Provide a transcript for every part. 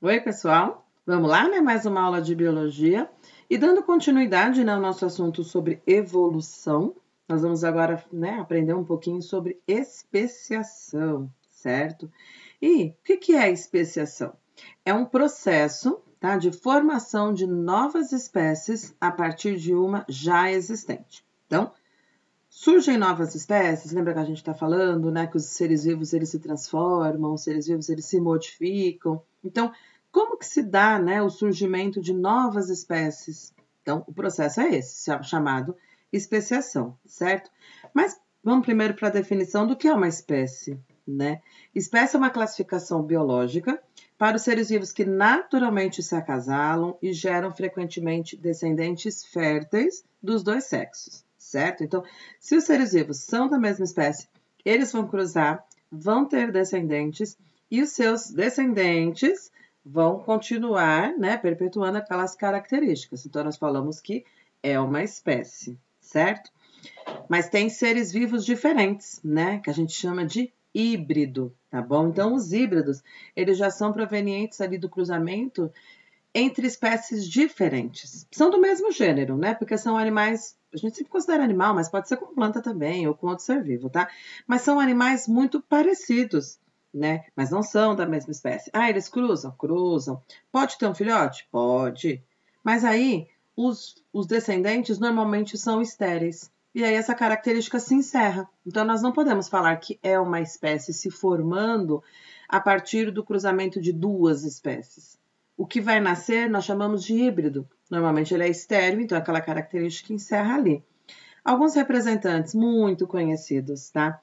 Oi, pessoal. Vamos lá, né? Mais uma aula de biologia. E dando continuidade, né, ao nosso assunto sobre evolução, nós vamos agora, né, aprender um pouquinho sobre especiação, certo? E o que é a especiação? É um processo, tá, de formação de novas espécies a partir de uma já existente. Então, surgem novas espécies, lembra que a gente está falando, né, que os seres vivos eles se transformam, os seres vivos eles se modificam. Então, como que se dá, né, o surgimento de novas espécies? Então, o processo é esse, chamado especiação, certo? Mas vamos primeiro para a definição do que é uma espécie, né? Espécie é uma classificação biológica para os seres vivos que naturalmente se acasalam e geram frequentemente descendentes férteis dos dois sexos, certo? Então, se os seres vivos são da mesma espécie, eles vão cruzar, vão ter descendentes e os seus descendentes vão continuar, né, perpetuando aquelas características. Então, nós falamos que é uma espécie, certo? Mas tem seres vivos diferentes, né, que a gente chama de híbrido, tá bom? Então, os híbridos, eles já são provenientes ali do cruzamento entre espécies diferentes. São do mesmo gênero, né? Porque são animais, a gente sempre considera animal, mas pode ser com planta também ou com outro ser vivo, tá? Mas são animais muito parecidos, né? Mas não são da mesma espécie. Ah, eles cruzam? Cruzam. Pode ter um filhote? Pode. Mas aí, os descendentes normalmente são estéreis. E aí essa característica se encerra. Então, nós não podemos falar que é uma espécie se formando a partir do cruzamento de duas espécies. O que vai nascer nós chamamos de híbrido. Normalmente ele é estéril, então aquela característica encerra ali. Alguns representantes muito conhecidos, tá?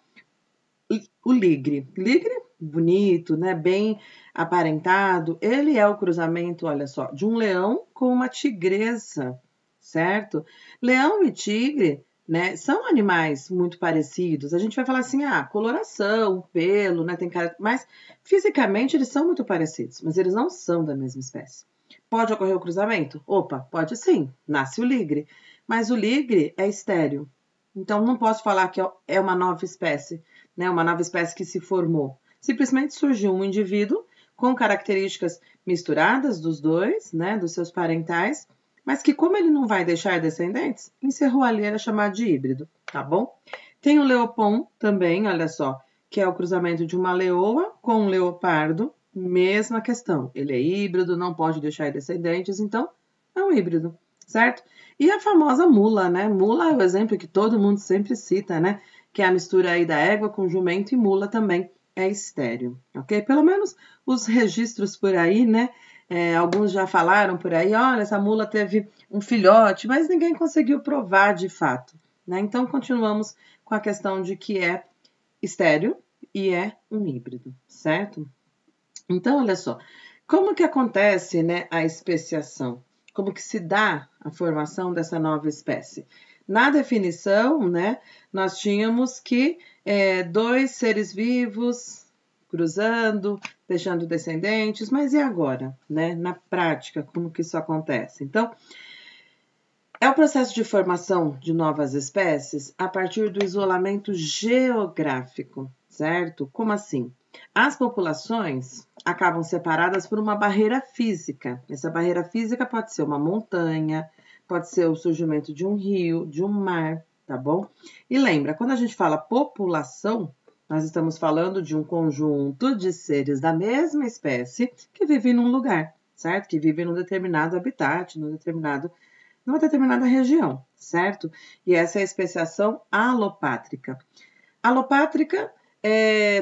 O ligre. Ligre, bonito, né? Bem aparentado. Ele é o cruzamento, olha só, de um leão com uma tigresa, certo? Leão e tigre, né? São animais muito parecidos. A gente vai falar assim, coloração, pelo, né? Tem cara, mas fisicamente eles são muito parecidos, mas eles não são da mesma espécie. Pode ocorrer o cruzamento? Opa, pode sim. Nasce o ligre, mas o ligre é estéril. Então não posso falar que é uma nova espécie, né? Uma nova espécie que se formou. Simplesmente surgiu um indivíduo com características misturadas dos dois, né? Dos seus parentais, mas que, como ele não vai deixar descendentes, encerrou ali, era chamado de híbrido, tá bom? Tem o leopon também, olha só, que é o cruzamento de uma leoa com um leopardo, mesma questão. Ele é híbrido, não pode deixar descendentes, então é um híbrido, certo? E a famosa mula, né? Mula é o exemplo que todo mundo sempre cita, né? Que é a mistura aí da égua com jumento e mula também é estéril, ok? Pelo menos os registros por aí, né? Alguns já falaram por aí, olha, essa mula teve um filhote, mas ninguém conseguiu provar de fato, né? Então continuamos com a questão de que é estéril e é um híbrido, certo? Então, olha só, como que acontece, né, a especiação? Como que se dá a formação dessa nova espécie? Na definição, né, nós tínhamos que dois seres vivos cruzando, deixando descendentes, mas e agora, né? Na prática, como que isso acontece? Então, é o processo de formação de novas espécies a partir do isolamento geográfico, certo? Como assim? As populações acabam separadas por uma barreira física. Essa barreira física pode ser uma montanha, pode ser o surgimento de um rio, de um mar, tá bom? E lembra, quando a gente fala população, nós estamos falando de um conjunto de seres da mesma espécie que vivem num lugar, certo? Que vivem num determinado habitat, numa determinada região, certo? E essa é a especiação alopátrica. Alopátrica,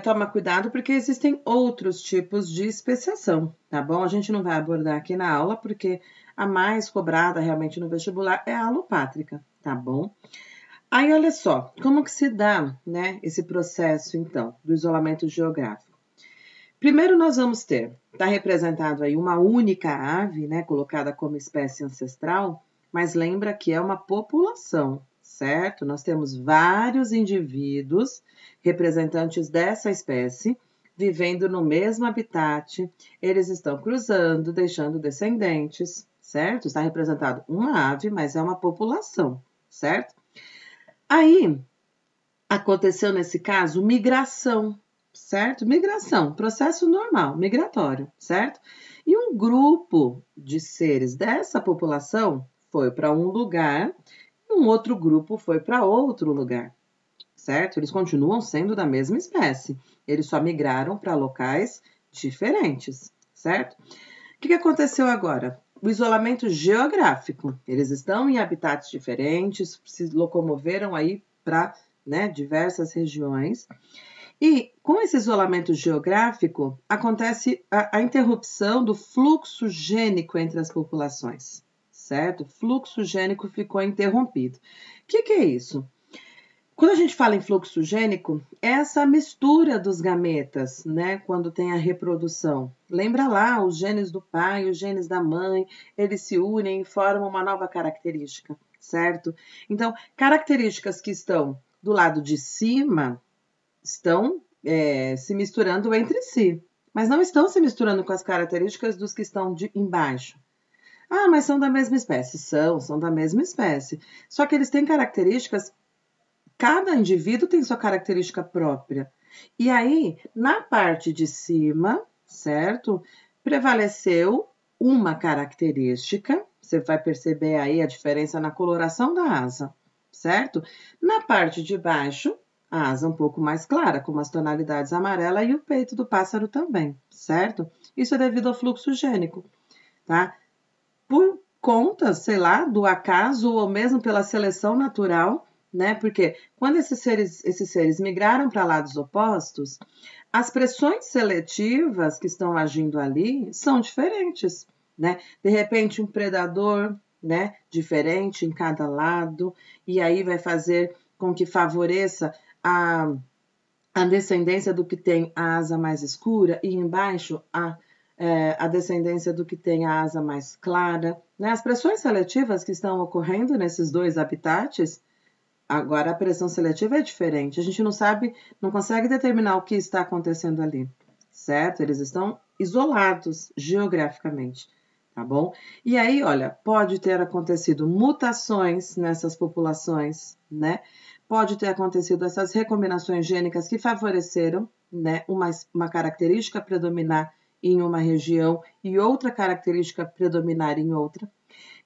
toma cuidado porque existem outros tipos de especiação, tá bom? A gente não vai abordar aqui na aula porque a mais cobrada realmente no vestibular é a alopátrica, tá bom? Aí, olha só, como que se dá, né, esse processo, então, do isolamento geográfico? Primeiro nós vamos ter, está representado aí uma única ave, né, colocada como espécie ancestral, mas lembra que é uma população, certo? Nós temos vários indivíduos representantes dessa espécie vivendo no mesmo habitat, eles estão cruzando, deixando descendentes, certo? Está representado uma ave, mas é uma população, certo? Aí aconteceu nesse caso migração, certo? Migração, processo normal, migratório, certo? E um grupo de seres dessa população foi para um lugar, e um outro grupo foi para outro lugar, certo? Eles continuam sendo da mesma espécie, eles só migraram para locais diferentes, certo? O que aconteceu agora? O isolamento geográfico. Eles estão em habitats diferentes, se locomoveram aí para, né, diversas regiões. E com esse isolamento geográfico, acontece a interrupção do fluxo gênico entre as populações, certo? O fluxo gênico ficou interrompido. O que é isso? Quando a gente fala em fluxo gênico, é essa mistura dos gametas, né? Quando tem a reprodução. Lembra lá, os genes do pai, os genes da mãe, eles se unem e formam uma nova característica, certo? Então, características que estão do lado de cima estão se misturando entre si, mas não estão se misturando com as características dos que estão embaixo. Ah, mas são da mesma espécie. São da mesma espécie. Só que eles têm características. Cada indivíduo tem sua característica própria. E aí, na parte de cima, certo? Prevaleceu uma característica. Você vai perceber aí a diferença na coloração da asa, certo? Na parte de baixo, a asa um pouco mais clara, com as tonalidades amarela e o peito do pássaro também, certo? Isso é devido ao fluxo gênico, tá? Por conta, sei lá, do acaso ou mesmo pela seleção natural, né? Porque quando esses seres migraram para lados opostos, as pressões seletivas que estão agindo ali são diferentes, né? De repente, um predador, né, diferente em cada lado, e aí vai fazer com que favoreça a descendência do que tem a asa mais escura e embaixo a descendência do que tem a asa mais clara. Né? As pressões seletivas que estão ocorrendo nesses dois habitats, agora a pressão seletiva é diferente. A gente não sabe, não consegue determinar o que está acontecendo ali, certo? Eles estão isolados geograficamente, tá bom? E aí, olha, pode ter acontecido mutações nessas populações, né? Pode ter acontecido essas recombinações gênicas que favoreceram, né, uma característica predominar em uma região e outra característica predominar em outra.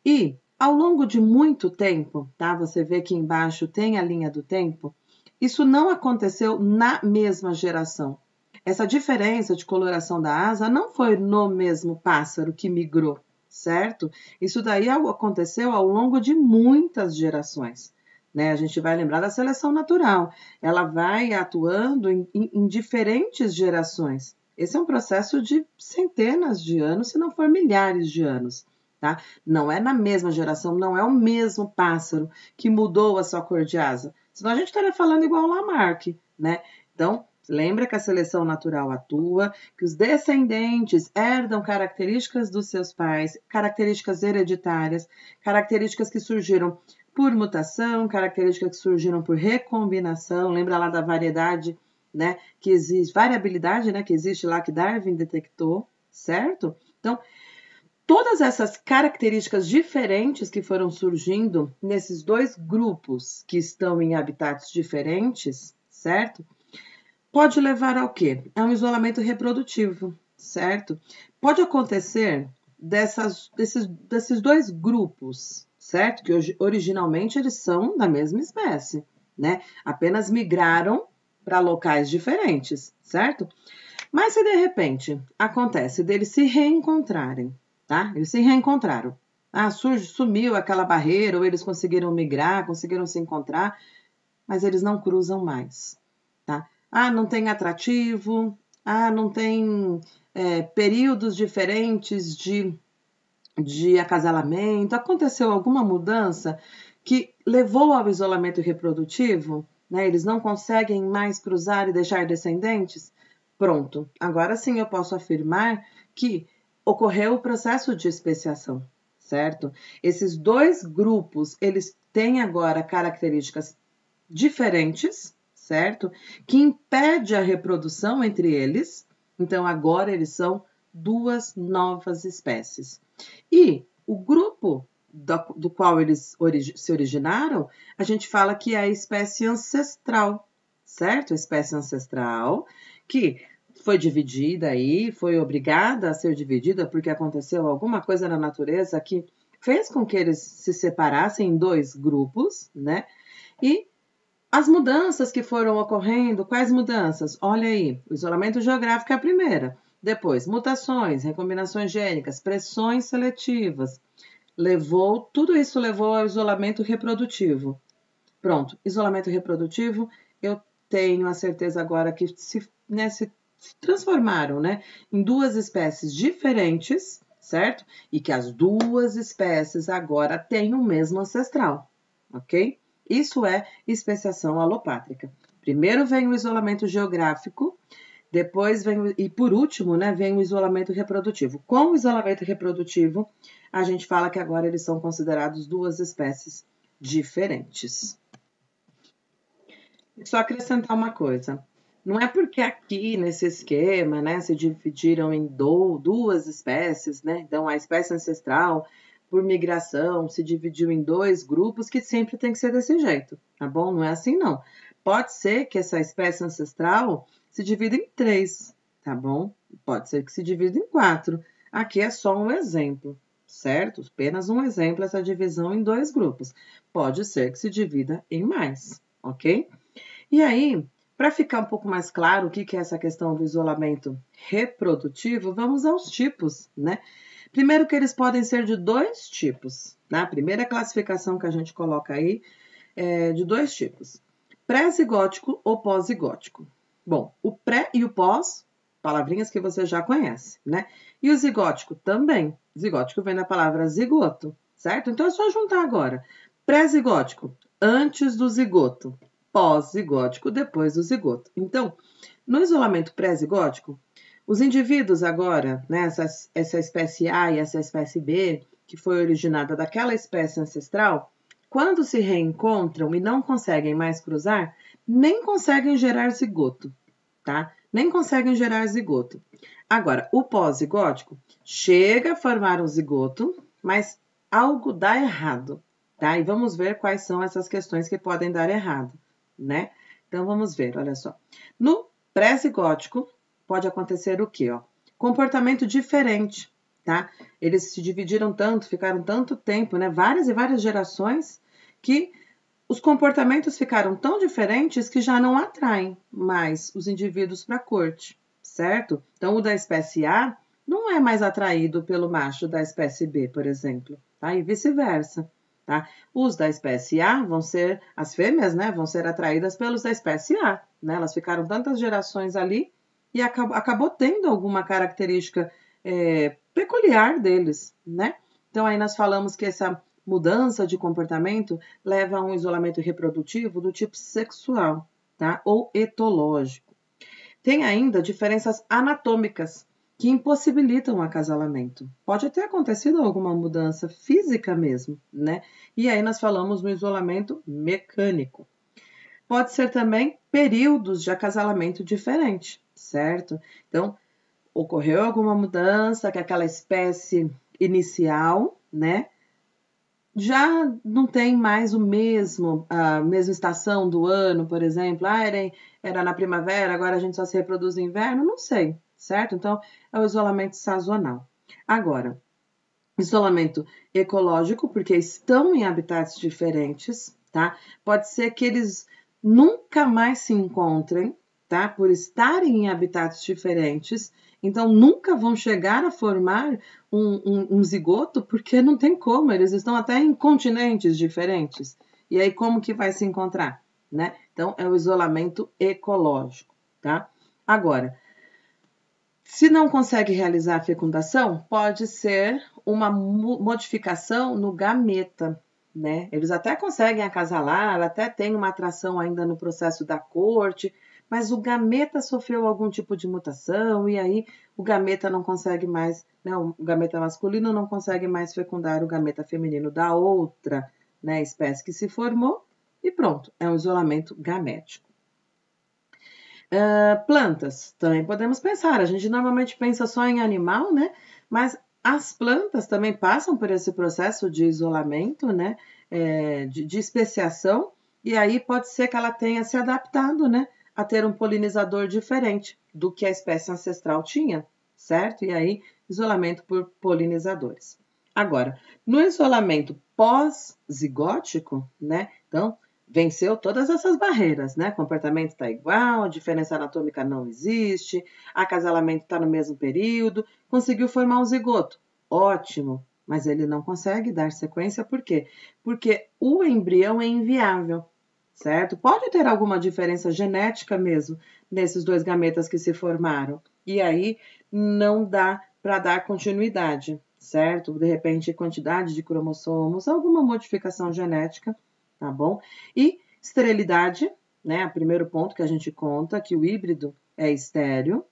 E ao longo de muito tempo, tá? Você vê que embaixo tem a linha do tempo. Isso não aconteceu na mesma geração. Essa diferença de coloração da asa não foi no mesmo pássaro que migrou, certo? Isso daí aconteceu ao longo de muitas gerações. Né? A gente vai lembrar da seleção natural. Ela vai atuando em diferentes gerações. Esse é um processo de centenas de anos, se não for milhares de anos. Tá? Não é na mesma geração, não é o mesmo pássaro que mudou a sua cor de asa. Senão a gente estaria falando igual o Lamarck, né? Então, lembra que a seleção natural atua, que os descendentes herdam características dos seus pais, características hereditárias, características que surgiram por mutação, características que surgiram por recombinação. Lembra lá da variedade, né? Que existe, variabilidade, né? Que existe lá que Darwin detectou, certo? Então, todas essas características diferentes que foram surgindo nesses dois grupos que estão em habitats diferentes, certo? Pode levar ao quê? A um isolamento reprodutivo, certo? Pode acontecer desses dois grupos, certo? Que originalmente eles são da mesma espécie, né? Apenas migraram para locais diferentes, certo? Mas se de repente acontece deles se reencontrarem, tá? Eles se reencontraram. Ah, sumiu aquela barreira, ou eles conseguiram migrar, conseguiram se encontrar, mas eles não cruzam mais, tá? Ah, não tem atrativo, não tem períodos diferentes de acasalamento. Aconteceu alguma mudança que levou ao isolamento reprodutivo, né? Eles não conseguem mais cruzar e deixar descendentes? Pronto, agora sim eu posso afirmar que ocorreu o processo de especiação, certo? Esses dois grupos, eles têm agora características diferentes, certo? Que impede a reprodução entre eles. Então, agora eles são duas novas espécies. E o grupo do qual eles se originaram, a gente fala que é a espécie ancestral, certo? A espécie ancestral que foi dividida aí, foi obrigada a ser dividida porque aconteceu alguma coisa na natureza que fez com que eles se separassem em dois grupos, né? E as mudanças que foram ocorrendo, quais mudanças? Olha aí, o isolamento geográfico é a primeira. Depois, mutações, recombinações gênicas, pressões seletivas. Tudo isso levou ao isolamento reprodutivo. Pronto, isolamento reprodutivo, eu tenho a certeza agora que se transformaram, né, em duas espécies diferentes, certo? E que as duas espécies agora têm o mesmo ancestral, ok? Isso é especiação alopátrica. Primeiro vem o isolamento geográfico, depois vem, e por último, né, vem o isolamento reprodutivo. Com o isolamento reprodutivo, a gente fala que agora eles são considerados duas espécies diferentes. Só acrescentar uma coisa. Não é porque aqui, nesse esquema, né, se dividiram em duas espécies, né? Então, a espécie ancestral, por migração, se dividiu em dois grupos, que sempre tem que ser desse jeito, tá bom? Não é assim, não. Pode ser que essa espécie ancestral se divida em 3, tá bom? Pode ser que se divida em 4. Aqui é só um exemplo, certo? Apenas um exemplo, essa divisão em 2 grupos. Pode ser que se divida em mais, ok? E aí, para ficar um pouco mais claro o que é essa questão do isolamento reprodutivo, vamos aos tipos, né? Primeiro que eles podem ser de 2 tipos, né? A primeira classificação que a gente coloca aí é de 2 tipos, pré-zigótico ou pós-zigótico. Bom, o pré e o pós, palavrinhas que você já conhece, né? E o zigótico também. Zigótico vem da palavra zigoto, certo? Então é só juntar agora. Pré-zigótico, antes do zigoto. Pós-zigótico, depois do zigoto. Então, no isolamento pré-zigótico, os indivíduos agora, né, essa espécie A e essa espécie B, que foi originada daquela espécie ancestral, quando se reencontram e não conseguem mais cruzar, nem conseguem gerar zigoto, tá? Nem conseguem gerar zigoto. Agora, o pós-zigótico chega a formar um zigoto, mas algo dá errado, tá? E vamos ver quais são essas questões que podem dar errado, né? Então, vamos ver, olha só. No pré-zigótico, pode acontecer o quê, ó? Comportamento diferente, tá? Eles se dividiram tanto, ficaram tanto tempo, né? Várias e várias gerações, que os comportamentos ficaram tão diferentes que já não atraem mais os indivíduos para a corte, certo? Então, o da espécie A não é mais atraído pelo macho da espécie B, por exemplo, tá? E vice-versa, tá? Os da espécie A vão ser, as fêmeas, né, vão ser atraídas pelos da espécie A, né? Elas ficaram tantas gerações ali e acabou tendo alguma característica peculiar deles, né? Então, aí nós falamos que essa mudança de comportamento leva a um isolamento reprodutivo do tipo sexual, tá? Ou etológico. Tem ainda diferenças anatômicas que impossibilitam o acasalamento. Pode ter acontecido alguma mudança física mesmo, né? E aí nós falamos no isolamento mecânico. Pode ser também períodos de acasalamento diferente, certo? Então, ocorreu alguma mudança que aquela espécie inicial, né, já não tem mais a mesma estação do ano, por exemplo. Era na primavera, agora a gente só se reproduz no inverno, não sei, certo? Então, é o isolamento sazonal. Agora, isolamento ecológico, porque estão em habitats diferentes, tá? Pode ser que eles nunca mais se encontrem, tá? Por estarem em habitats diferentes, então nunca vão chegar a formar um zigoto, porque não tem como, eles estão até em continentes diferentes. E aí, como que vai se encontrar, né? Então, é o isolamento ecológico, tá? Agora, se não consegue realizar a fecundação, pode ser uma modificação no gameta, né? Eles até conseguem acasalar, até tem uma atração ainda no processo da corte, mas o gameta sofreu algum tipo de mutação e aí o gameta não consegue mais, né? O gameta masculino não consegue mais fecundar o gameta feminino da outra, né, espécie que se formou e pronto, é um isolamento gamético. Plantas, também podemos pensar. A gente normalmente pensa só em animal, né? Mas as plantas também passam por esse processo de isolamento, né? De especiação, e aí pode ser que ela tenha se adaptado, né? a ter um polinizador diferente do que a espécie ancestral tinha, certo? E aí, isolamento por polinizadores. Agora, no isolamento pós-zigótico, né? Então, venceu todas essas barreiras, né? Comportamento está igual, diferença anatômica não existe, acasalamento está no mesmo período, conseguiu formar um zigoto. Ótimo, mas ele não consegue dar sequência, por quê? Porque o embrião é inviável, certo? Pode ter alguma diferença genética mesmo nesses dois gametas que se formaram, e aí não dá para dar continuidade, certo? De repente, quantidade de cromossomos, alguma modificação genética, tá bom? E esterilidade, né? O primeiro ponto que a gente conta, que o híbrido é estéril,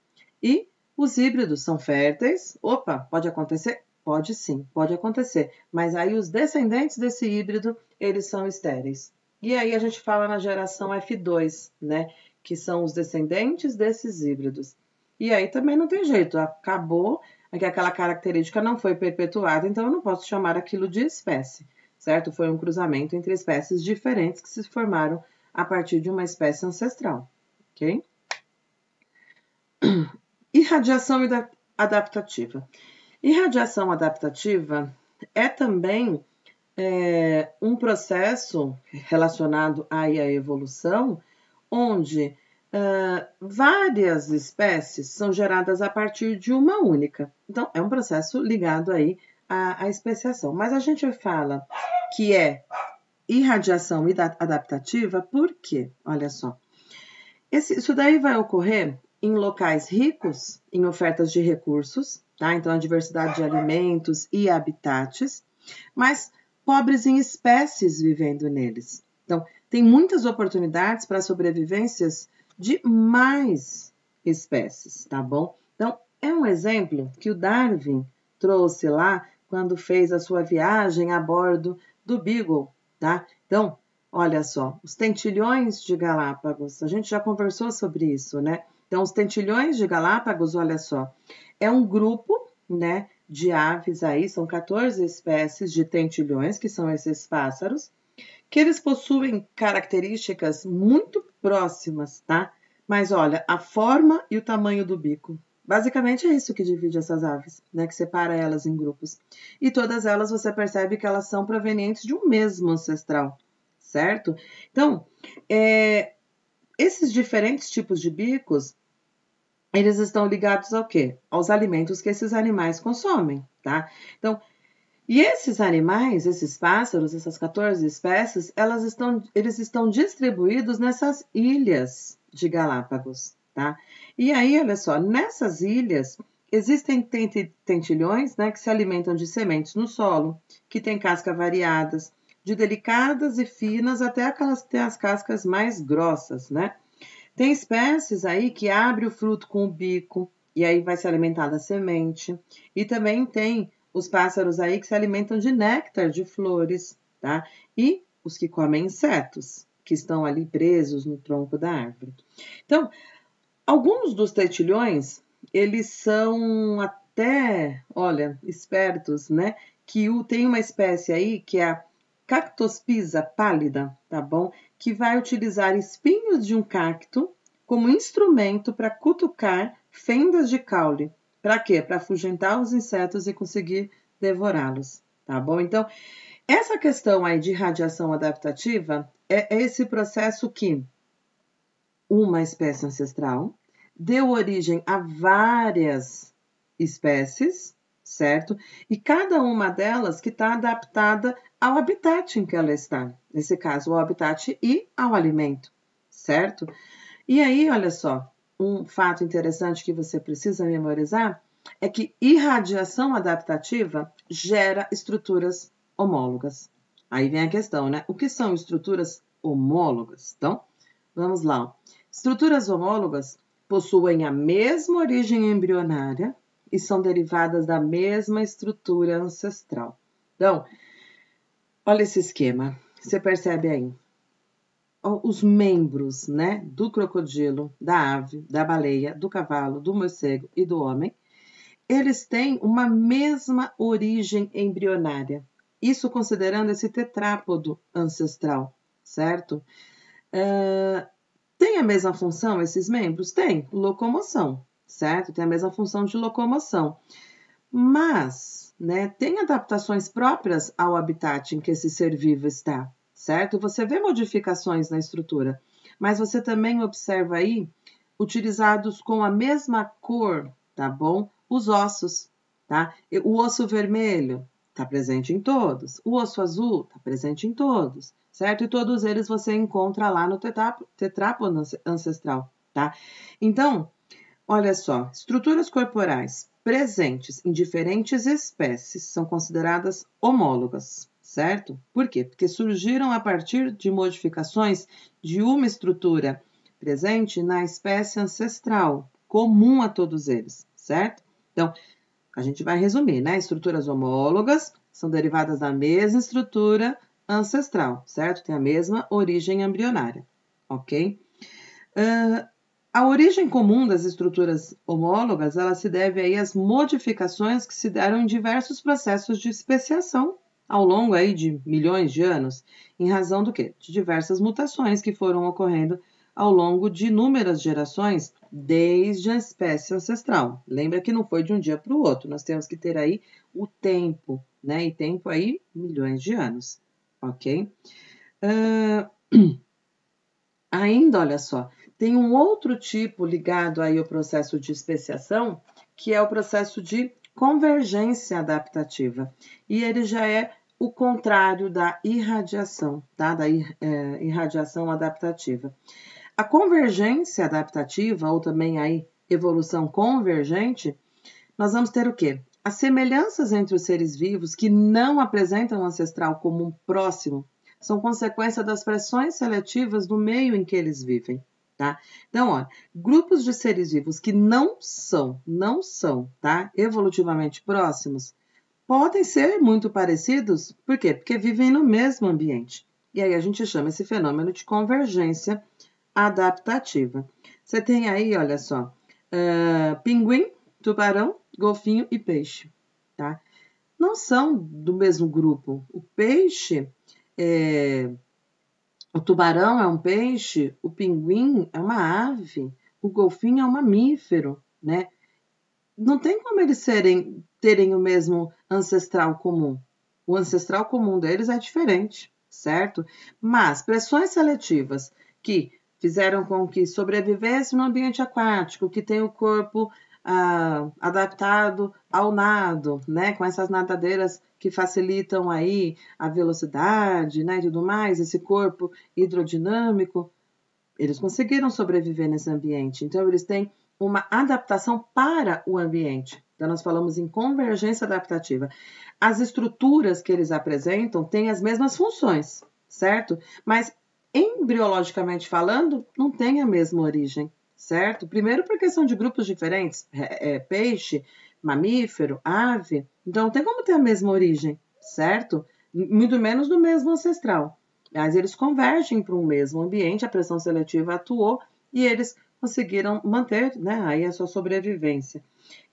e os híbridos são férteis. Opa, pode acontecer? Pode sim, pode acontecer. Mas aí os descendentes desse híbrido, eles são estéreis. E aí a gente fala na geração F2, né? Que são os descendentes desses híbridos. E aí também não tem jeito, acabou, aquela característica não foi perpetuada, então eu não posso chamar aquilo de espécie, certo? Foi um cruzamento entre espécies diferentes que se formaram a partir de uma espécie ancestral, ok? Irradiação adaptativa. Irradiação adaptativa é também um processo relacionado à evolução, onde várias espécies são geradas a partir de uma única. Então, é um processo ligado aí à especiação. Mas a gente fala que é irradiação adaptativa, por quê? Olha só. Isso daí vai ocorrer em locais ricos em ofertas de recursos, tá? Então, a diversidade de alimentos e habitats, mas pobres em espécies vivendo neles. Então, tem muitas oportunidades para sobrevivências de mais espécies, tá bom? Então, é um exemplo que o Darwin trouxe lá quando fez a sua viagem a bordo do Beagle, tá? Então, olha só, os tentilhões de Galápagos, a gente já conversou sobre isso, né? Então, os tentilhões de Galápagos, olha só, é um grupo, né, de aves aí, são 14 espécies de tentilhões, que são esses pássaros, que eles possuem características muito próximas, tá? Mas olha, a forma e o tamanho do bico. Basicamente é isso que divide essas aves, né? Que separa elas em grupos. E todas elas você percebe que elas são provenientes de um mesmo ancestral, certo? Então, esses diferentes tipos de bicos, eles estão ligados ao quê? Aos alimentos que esses animais consomem, tá? Então, e esses animais, esses pássaros, essas 14 espécies, eles estão distribuídos nessas ilhas de Galápagos, tá? E aí, olha só, nessas ilhas existem tentilhões, né, que se alimentam de sementes no solo, que têm cascas variadas, de delicadas e finas até aquelas que têm as cascas mais grossas, né? Tem espécies aí que abrem o fruto com o bico e aí vai se alimentar da semente. E também tem os pássaros aí que se alimentam de néctar de flores, tá? E os que comem insetos, que estão ali presos no tronco da árvore. Então, alguns dos tentilhões, eles são até, olha, espertos, né? Que tem uma espécie aí que é a Cactospisa pálida, tá bom? Que vai utilizar espinhos de um cacto como instrumento para cutucar fendas de caule. Para quê? Para afugentar os insetos e conseguir devorá-los, tá bom? Então, essa questão aí de radiação adaptativa é esse processo que uma espécie ancestral deu origem a várias espécies, certo? E cada uma delas que está adaptada ao habitat em que ela está. Nesse caso, ao habitat e ao alimento, certo? E aí, olha só, um fato interessante que você precisa memorizar é que irradiação adaptativa gera estruturas homólogas. Aí vem a questão, né? O que são estruturas homólogas? Então, vamos lá. Estruturas homólogas possuem a mesma origem embrionária e são derivadas da mesma estrutura ancestral. Então, olha esse esquema. Você percebe aí? Os membros, né, do crocodilo, da ave, da baleia, do cavalo, do morcego e do homem, eles têm uma mesma origem embrionária. Isso considerando esse tetrápodo ancestral, certo? Tem Tem a mesma função esses membros? Tem, locomoção, certo? Tem a mesma função de locomoção. Mas, né, tem adaptações próprias ao habitat em que esse ser vivo está, certo? Você vê modificações na estrutura, mas você também observa aí utilizados com a mesma cor, tá bom? Os ossos, tá? O osso vermelho está presente em todos, o osso azul está presente em todos, certo? E todos eles você encontra lá no tetrápodo ancestral, tá? Então, olha só, estruturas corporais presentes em diferentes espécies são consideradas homólogas, certo? Por quê? Porque surgiram a partir de modificações de uma estrutura presente na espécie ancestral, comum a todos eles, certo? Então, a gente vai resumir, né? Estruturas homólogas são derivadas da mesma estrutura ancestral, certo? Tem a mesma origem embrionária, ok? A origem comum das estruturas homólogas, ela se deve aí às modificações que se deram em diversos processos de especiação ao longo aí de milhões de anos, em razão do quê? De diversas mutações que foram ocorrendo ao longo de inúmeras gerações, desde a espécie ancestral. Lembra que não foi de um dia para o outro, nós temos que ter aí o tempo, né? E tempo aí, milhões de anos, ok? Ainda, olha só, tem um outro tipo ligado aí ao processo de especiação, que é o processo de convergência adaptativa. E ele já é o contrário da irradiação, tá? Da irradiação adaptativa. A convergência adaptativa, ou também aí evolução convergente, nós vamos ter o quê? As semelhanças entre os seres vivos que não apresentam um ancestral comum próximo são consequência das pressões seletivas do meio em que eles vivem, tá? Então, olha, grupos de seres vivos que não são, tá, evolutivamente próximos, podem ser muito parecidos, por quê? Porque vivem no mesmo ambiente. E aí a gente chama esse fenômeno de convergência adaptativa. Você tem aí, olha só, pinguim, tubarão, golfinho e peixe, tá? Não são do mesmo grupo. O peixe, o tubarão é um peixe, o pinguim é uma ave, o golfinho é um mamífero, né? Não tem como eles terem o mesmo ancestral comum. O ancestral comum deles é diferente, certo? Mas pressões seletivas que fizeram com que sobrevivesse no ambiente aquático, que tem o corpo adaptado ao nado, né? Com essas nadadeiras que facilitam aí a velocidade, né? E tudo mais, esse corpo hidrodinâmico, eles conseguiram sobreviver nesse ambiente. Então, eles têm uma adaptação para o ambiente. Então, nós falamos em convergência adaptativa. As estruturas que eles apresentam têm as mesmas funções, certo? Mas, embriologicamente falando, não tem a mesma origem, certo? Primeiro porque são de grupos diferentes, peixe, mamífero, ave, então não tem como ter a mesma origem, certo? Muito menos do mesmo ancestral. Mas eles convergem para um mesmo ambiente, a pressão seletiva atuou e eles conseguiram manter, né, aí a sua sobrevivência.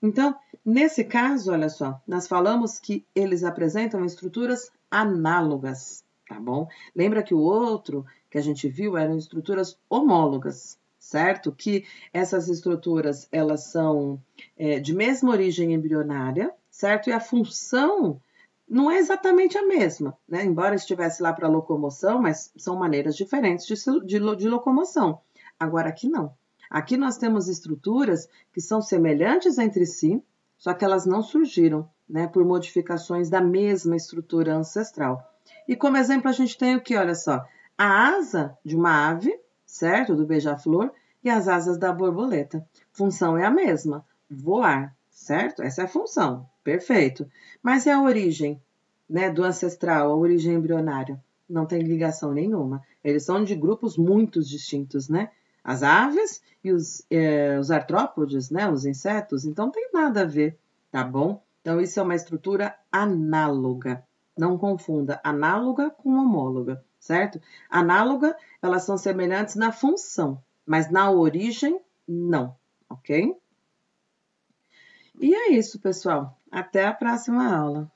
Então, nesse caso, olha só, nós falamos que eles apresentam estruturas análogas, tá bom? Lembra que o outro que a gente viu eram estruturas homólogas, certo? Que essas estruturas, elas são de mesma origem embrionária, certo? E a função não é exatamente a mesma, né? Embora estivesse lá para locomoção, mas são maneiras diferentes de locomoção. Agora, aqui não. Aqui nós temos estruturas que são semelhantes entre si, só que elas não surgiram, né, por modificações da mesma estrutura ancestral. E como exemplo, a gente tem o que? Olha só, a asa de uma ave, certo? Do beija-flor, e as asas da borboleta. Função é a mesma, voar, certo? Essa é a função, perfeito. Mas é a origem, né, do ancestral, a origem embrionária? Não tem ligação nenhuma. Eles são de grupos muito distintos, né? As aves e os artrópodes, né, os insetos, então não tem nada a ver, tá bom? Então, isso é uma estrutura análoga. Não confunda análoga com homóloga, certo? Análoga, elas são semelhantes na função, mas na origem, não, ok? E é isso, pessoal. Até a próxima aula.